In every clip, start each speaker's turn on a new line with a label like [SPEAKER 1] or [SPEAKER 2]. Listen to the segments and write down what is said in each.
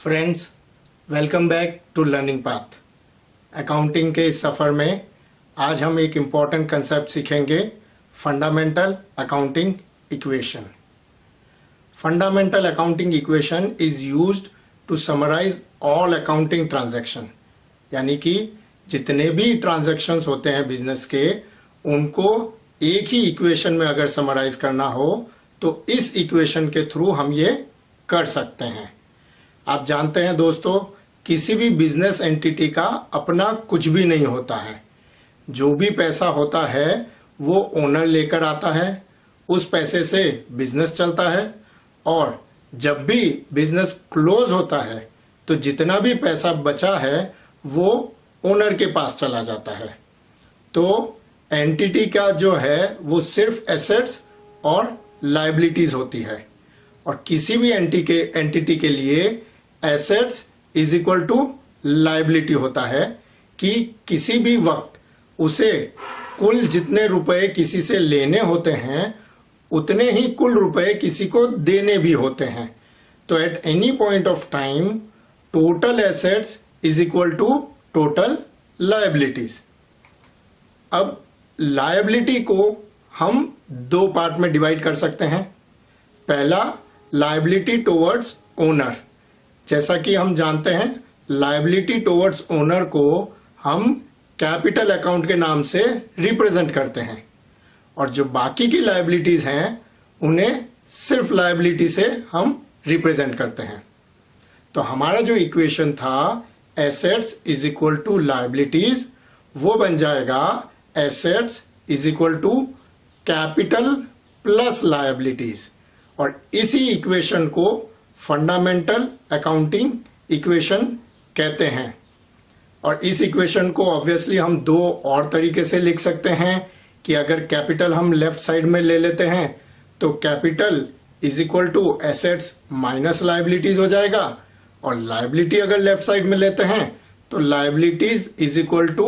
[SPEAKER 1] Friends, welcome back to learning path. Accounting के इस सफ़र में आज हम एक इम्पॉर्टेंट कंसेप्ट सीखेंगे, fundamental accounting equation. Fundamental accounting equation is used to summarise all accounting transaction, यानी कि जितने भी ट्रांजैक्शंस होते हैं बिजनेस के, उनको एक ही इक्वेशन में अगर समराइज करना हो तो इस इक्वेशन के थ्रू हम ये कर सकते हैं। आप जानते हैं दोस्तों, किसी भी बिजनेस एंटिटी का अपना कुछ भी नहीं होता है। जो भी पैसा होता है वो ओनर लेकर आता है, उस पैसे से बिजनेस चलता है, और जब भी बिजनेस क्लोज होता है तो जितना भी पैसा बचा है वो ओनर के पास चला जाता है। तो एंटिटी का जो है वो सिर्फ एसेट्स और लायबिलिटीज होती है, और किसी भी एंटिटी के लिए assets is equal to liability होता है कि किसी भी वक्त उसे कुल जितने रुपए किसी से लेने होते हैं उतने ही कुल रुपए किसी को देने भी होते हैं। तो at any point of time total assets is equal to total liabilities. अब लायबिलिटी को हम दो पार्ट में डिवाइड कर सकते हैं। पहला, लायबिलिटी टुवर्ड्स ओनर। जैसा कि हम जानते हैं, लायबिलिटी टुवर्ड्स ओनर को हम कैपिटल अकाउंट के नाम से रिप्रेजेंट करते हैं, और जो बाकी की लायबिलिटीज हैं उन्हें सिर्फ लायबिलिटी से हम रिप्रेजेंट करते हैं। तो हमारा जो इक्वेशन था assets is equal to liabilities, वो बन जाएगा assets is equal to capital plus liabilities, और इसी इक्वेशन को फंडामेंटल अकाउंटिंग इक्वेशन कहते हैं। और इस इक्वेशन को ऑब्वियसली हम दो और तरीके से लिख सकते हैं कि अगर कैपिटल हम लेफ्ट साइड में ले लेते हैं तो capital is equal to assets minus liabilities हो जाएगा, और लायबिलिटी अगर लेफ्ट साइड में लेते हैं तो liabilities is equal to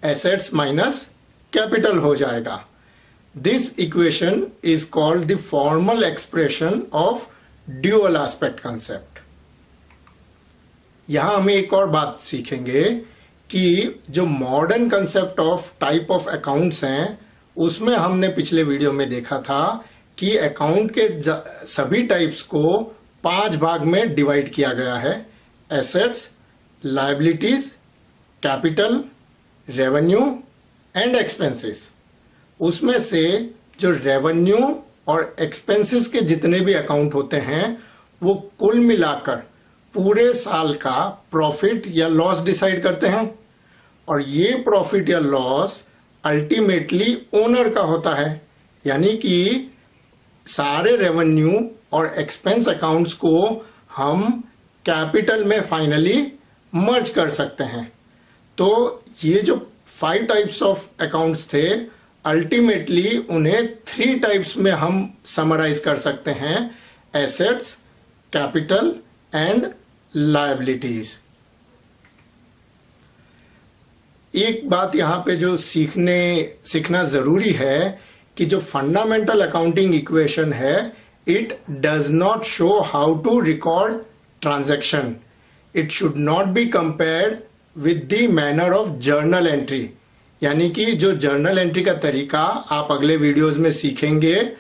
[SPEAKER 1] assets minus capital हो जाएगा। This equation is called the formal expression of dual aspect concept. यहां हम एक और बात सीखेंगे कि जो modern concept of type of accounts हैं, उसमें हमने पिछले वीडियो में देखा था कि अकाउंट के सभी टाइप्स को 5 भाग में डिवाइड किया गया है: assets, liabilities, capital, revenue and expenses. उसमें से जो रेवेन्यू और एक्सपेंसेस के जितने भी अकाउंट होते हैं वो कुल मिलाकर पूरे साल का प्रॉफिट या लॉस डिसाइड करते हैं, और ये प्रॉफिट या लॉस अल्टीमेटली ओनर का होता है। यानी कि सारे रेवेन्यू और एक्सपेंस अकाउंट्स को हम कैपिटल में फाइनली मर्ज कर सकते हैं। तो ये जो 5 टाइप्स ऑफ अकाउंट्स थे, अल्टीमेटली उन्हें 3 टाइप्स में हम समराइज कर सकते हैं: एसेट्स, कैपिटल एंड लायबिलिटीज। एक बात यहां पे जो सीखना जरूरी है कि जो फंडामेंटल अकाउंटिंग इक्वेशन है, it does not show how to record transaction. It should not be compared with the manner of journal entry. यानी कि जो जर्नल एंट्री का तरीका आप अगले वीडियोस में सीखेंगे,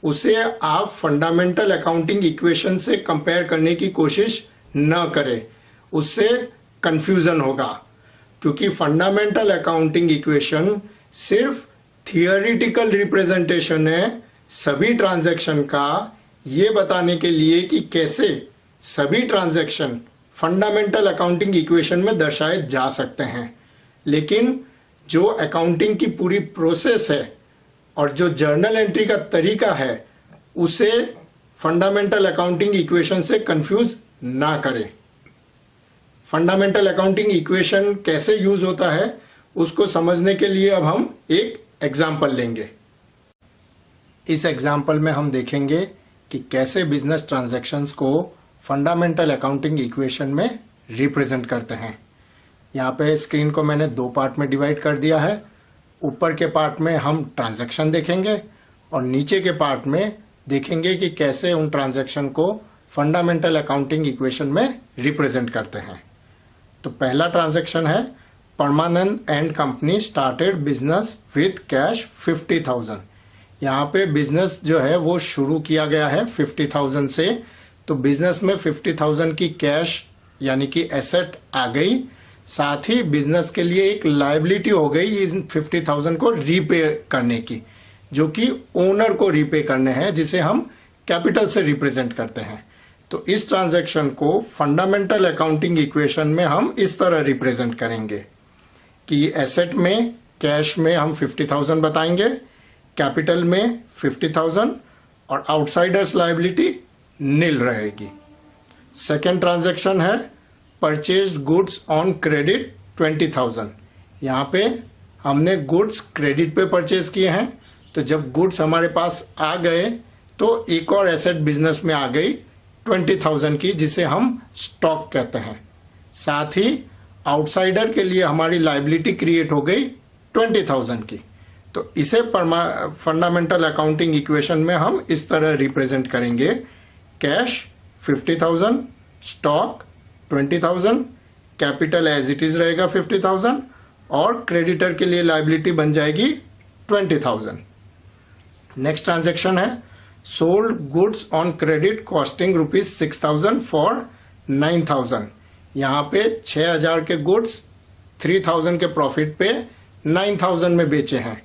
[SPEAKER 1] उसे आप फंडामेंटल अकाउंटिंग इक्वेशन से कंपेयर करने की कोशिश न करें, उससे कंफ्यूजन होगा। क्योंकि फंडामेंटल अकाउंटिंग इक्वेशन सिर्फ थियोरिटिकल रिप्रेजेंटेशन है सभी ट्रांजैक्शन का, ये बताने के लिए कि कैसे सभी ट्रांजैक्शन फंडामेंटल अकाउंटिंग इक्वेशन में दर्शाए जा सकते हैं। लेकिन जो अकाउंटिंग की पूरी प्रोसेस है और जो जर्नल एंट्री का तरीका है, उसे फंडामेंटल अकाउंटिंग इक्वेशन से कंफ्यूज ना करें। फंडामेंटल अकाउंटिंग इक्वेशन कैसे यूज होता है उसको समझने के लिए अब हम एक एग्जाम्पल लेंगे। इस एग्जाम्पल में हम देखेंगे कि कैसे बिजनेस ट्रांजैक्शंस को फंडामेंटल अकाउंटिंग इक्वेशन में रिप्रेजेंट करते हैं। यहाँ पे स्क्रीन को मैंने 2 पार्ट में डिवाइड कर दिया है। ऊपर के पार्ट में हम ट्रांजैक्शन देखेंगे और नीचे के पार्ट में देखेंगे कि कैसे उन ट्रांजैक्शन को फंडामेंटल अकाउंटिंग इक्वेशन में रिप्रेजेंट करते हैं। तो पहला ट्रांजैक्शन है Parmanand and company started business with cash 50,000। यहाँ पे बिजनेस जो है वो शुरू किया गया है 50,000 से। तो बिजनेस में 50,000 की कैश यानी कि एसेट आ गई, साथ ही बिजनेस के लिए एक लायबिलिटी हो गई इन 50,000 को रीपे करने की, जो कि ओनर को रीपे करने हैं, जिसे हम कैपिटल से रिप्रेजेंट करते हैं। तो इस ट्रांजैक्शन को फंडामेंटल अकाउंटिंग इक्वेशन में हम इस तरह रिप्रेजेंट करेंगे कि एसेट में कैश में हम 50,000 बताएंगे, कैपिटल में 50,000 और आउटसाइडर्स लायबिलिटी नील रहेगी। सेकेंड ट्रांजैक्शन है परचेज्ड गुड्स ऑन क्रेडिट 20,000। यहाँ पे हमने गुड्स क्रेडिट पे परचेज किए हैं। तो जब गुड्स हमारे पास आ गए तो एक और एसेट बिजनेस में आ गई 20,000 की, जिसे हम स्टॉक कहते हैं। साथ ही आउटसाइडर के लिए हमारी लायबिलिटी क्रिएट हो गई 20,000 की। तो इसे फंडामेंटल अकाउंटिंग इक्वेशन में हम इस तरह रिप्रेजेंट करेंगे, cash 50,000, stock 20,000, capital as it is रहेगा 50,000 और क्रेडिटर के लिए लायबिलिटी बन जाएगी 20,000। नेक्स्ट ट्रांजैक्शन है sold goods on credit costing ₹6,000 for 9,000। यहाँ पे 6,000 के गुड्स 3,000 के प्रॉफिट पे 9,000 में बेचे हैं।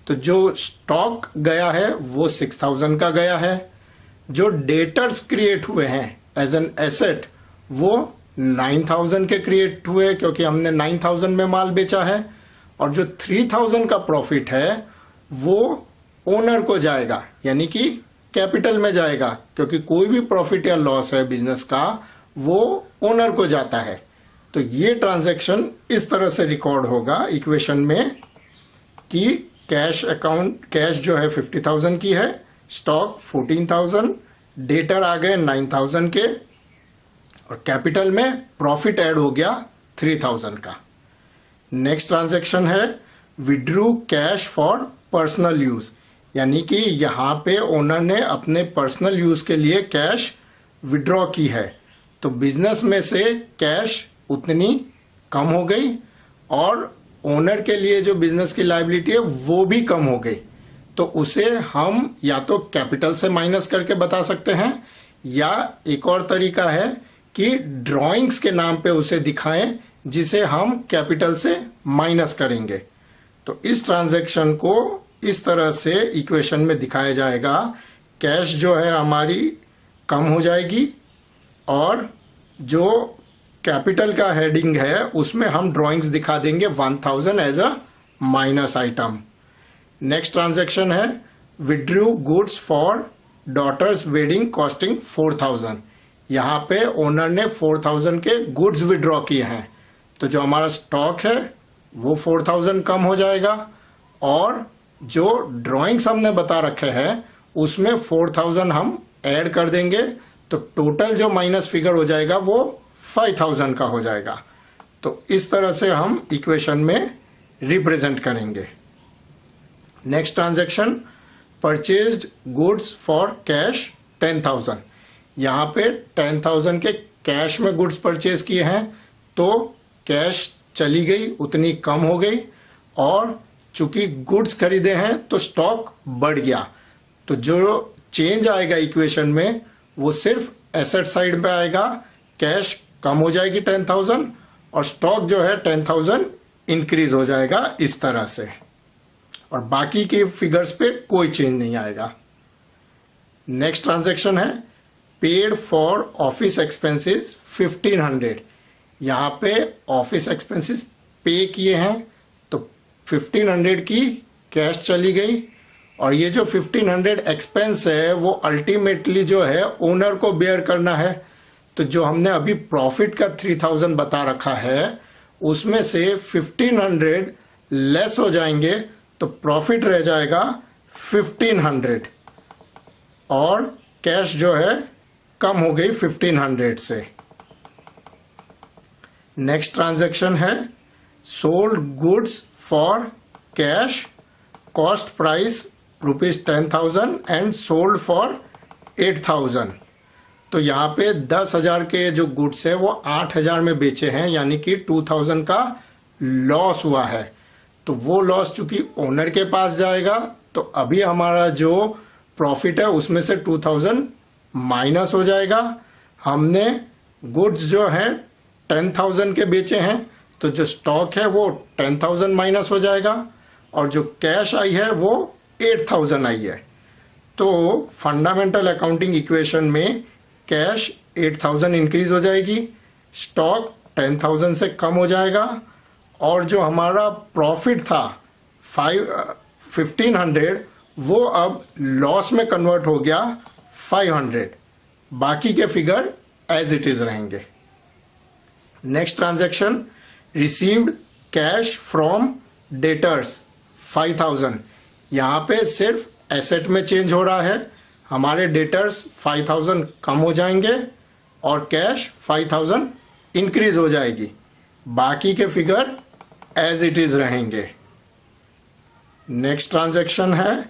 [SPEAKER 1] तो जो स्टॉक गया है वो 6,000 का गया है। जो डेटर्स क्रिएट हुए हैं एज एन एसेट वो 9,000 के क्रिएट हुए, क्योंकि हमने 9,000 में माल बेचा है। और जो 3,000 का प्रॉफिट है वो ओनर को जाएगा, यानी कि कैपिटल में जाएगा, क्योंकि कोई भी प्रॉफिट या लॉस है बिजनेस का वो ओनर को जाता है। तो ये ट्रांजैक्शन इस तरह से रिकॉर्ड होगा इक्वेशन में कि कैश जो है 50,000 की है, स्टॉक 14,000, डेटर आ गए 9,000 के और कैपिटल में प्रॉफिट ऐड हो गया 3,000 का। नेक्स्ट ट्रांजैक्शन है withdrew cash for personal use, यानी कि यहां पे ओनर ने अपने पर्सनल यूज के लिए कैश विड्रॉ की है। तो बिजनेस में से कैश उतनी कम हो गई और ओनर के लिए जो बिजनेस की लायबिलिटी है वो भी कम हो गई। तो उसे हम या तो कैपिटल से माइनस करके बता सकते हैं, या एक और तरीका है कि ड्राइंग्स के नाम पे उसे दिखाएं, जिसे हम कैपिटल से माइनस करेंगे। तो इस ट्रांजैक्शन को इस तरह से इक्वेशन में दिखाया जाएगा, कैश जो है हमारी कम हो जाएगी और जो कैपिटल का हेडिंग है उसमें हम ड्राइंग्स दिखा देंगे 1,000 as a minus item. Next transaction है withdrew goods for daughter's wedding costing 4,000। यहाँ पे ओनर ने 4,000 के गुड्स विड्रॉ किए हैं। तो जो हमारा स्टॉक है वो 4,000 कम हो जाएगा और जो ड्राइंग्स हमने बता रखे हैं उसमें 4,000 हम ऐड कर देंगे। तो टोटल जो माइनस फिगर हो जाएगा वो 5,000 का हो जाएगा। तो इस तरह से हम इक्वेशन में रिप्रेजेंट करेंगे। Next transaction purchased goods for cash 10,000। यहाँ पे 10,000 के कैश में गुड्स परचेज किए हैं, तो कैश चली गई, उतनी कम हो गई और चूंकि गुड्स खरीदे हैं तो स्टॉक बढ़ गया। तो जो चेंज आएगा इक्वेशन में वो सिर्फ एसेट साइड पे आएगा, कैश कम हो जाएगी 10,000 और स्टॉक जो है 10,000 इंक्रीज हो जाएगा इस तरह से, और बाकी के फिगर्स पे कोई चेंज नहीं आएगा। नेक्स्ट ट्रांजैक्शन है पेड फॉर ऑफिस एक्सपेंसेस 1,500। यहाँ पे ऑफिस एक्सपेंसेस पे किए हैं तो 1,500 की कैश चली गई और ये जो 1,500 एक्सपेंस है वो अल्टीमेटली जो है ओनर को बेयर करना है। तो जो हमने अभी प्रॉफिट का 3,000 बता रखा है उसमें से 1,500 लेस हो जाएंगे तो प्रॉफिट रह जाएगा 1,500 और कैश जो है कम हो गई 1,500 से। नेक्स्ट ट्रांजैक्शन है sold goods for cash, cost price ₹10,000 and sold for 8,000। तो यहाँ पे 10,000 के जो गुड्स है वो 8,000 में बेचे हैं, यानी कि 2,000 का लॉस हुआ है। तो वो लॉस चूंकि ओनर के पास जाएगा, तो अभी हमारा जो प्रॉफिट है उसमें से 2,000 माइनस हो जाएगा। हमने गुड्स जो है 10,000 के बेचे हैं, तो जो स्टॉक है वो 10,000 माइनस हो जाएगा, और जो कैश आई है वो 8,000 आई है। तो फंडामेंटल अकाउंटिंग इक्वेशन में कैश 8,000 इंक्रीज हो जाएगी, स्टॉक 10,000 से कम हो जाएगा, और जो हमारा प्रॉफिट था 1,500 वो अब लॉस में कन्वर्ट हो गया 500। बाकी के फिगर एज इट इज रहेंगे। Next transaction, received cash from debtors 5,000। यहां पे सिर्फ एसेट में चेंज हो रहा है, हमारे डेटर्स 5,000 कम हो जाएंगे और कैश 5,000 इंक्रीज हो जाएगी। बाकी के फिगर एज इट इज रहेंगे। नेक्स्ट ट्रांजैक्शन है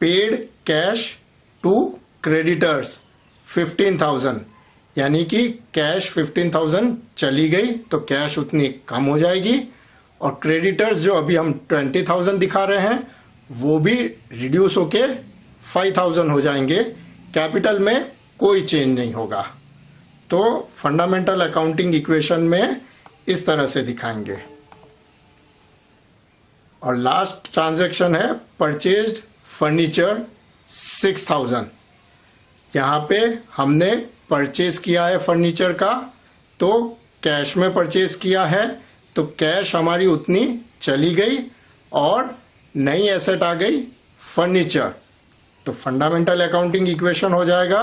[SPEAKER 1] पेड कैश टू क्रेडिटर्स 15,000, यानी कि कैश 15,000 चली गई तो कैश उतनी कम हो जाएगी, और क्रेडिटर्स जो अभी हम 20,000 दिखा रहे हैं वो भी रिड्यूस होके 5,000 हो जाएंगे। कैपिटल में कोई चेंज नहीं होगा। तो फंडामेंटल अकाउंटिंग इक्वेशन में इस तरह से दिखाएंगे। और लास्ट ट्रांजैक्शन है परचेज्ड फर्नीचर 6,000। यहां पे हमने परचेज किया है फर्नीचर का, तो कैश में परचेज किया है, तो कैश हमारी उतनी चली गई और नई एसेट आ गई फर्नीचर। तो फंडामेंटल अकाउंटिंग इक्वेशन हो जाएगा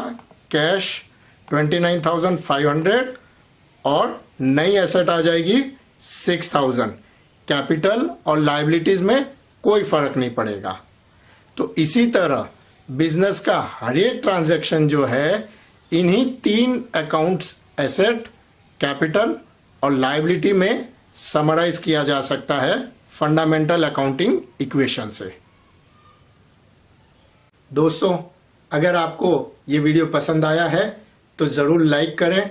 [SPEAKER 1] कैश 29,500 और नई एसेट आ जाएगी 6,000। कैपिटल और लायबिलिटीज में कोई फर्क नहीं पड़ेगा। तो इसी तरह बिजनेस का हर एक ट्रांजैक्शन जो है इन्हीं 3 अकाउंट्स एसेट, कैपिटल और लायबिलिटी में समराइज किया जा सकता है फंडामेंटल अकाउंटिंग इक्वेशन से। दोस्तों, अगर आपको ये वीडियो पसंद आया है तो जरूर लाइक करें,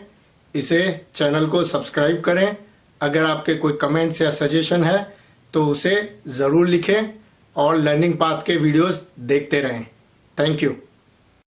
[SPEAKER 1] इसे चैनल को सब्सक्राइब करें। अगर आपके कोई कमेंट्स या सजेशन है तो उसे जरूर लिखें और लर्निंग पाथ के वीडियोस देखते रहें। Thank you.